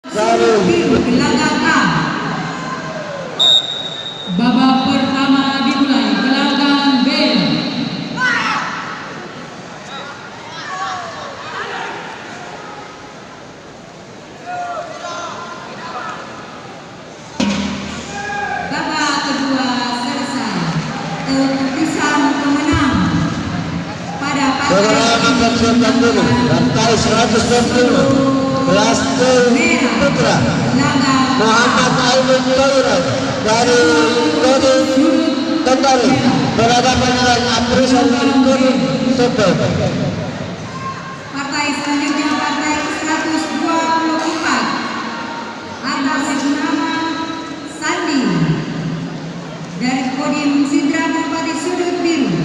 Gelanggang. Babak pertama dimulai. Gelanggang B. Babak kedua selesai. Keputusan pemenang pada Rantai 120 Blaster Putra Muhammad Aiman Laurat dari Kodin Tentari berada pada Apresial Kodin Sopo. Partai selanjutnya partai 124 atas nama Sandi dari Kodim Sidra Bupati Sudut Biru.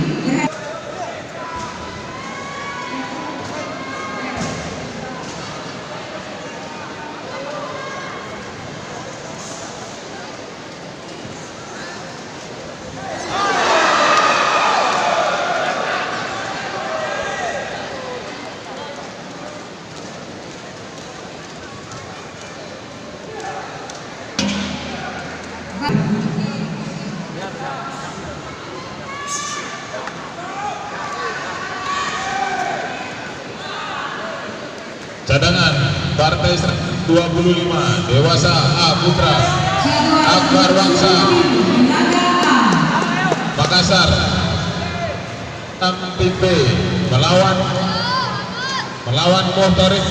Cadangan Partai 25 Dewasa A Putra Akbar Wangsa Makassar MTP melawan Mohtarik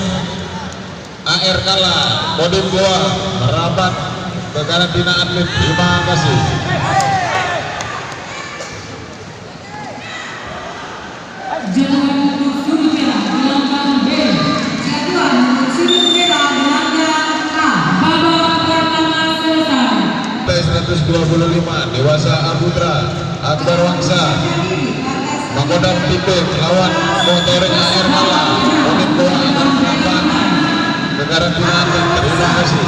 AR Kala Kodim Goa merapat ke karantina atlet. Terima kasih. Partai 125 Dewasa A Putra Akbar Wangsa Makodam Tipe melawan Mohtarik AR Kala Kodim Goa merapat ke karantina atlet. Terima kasih.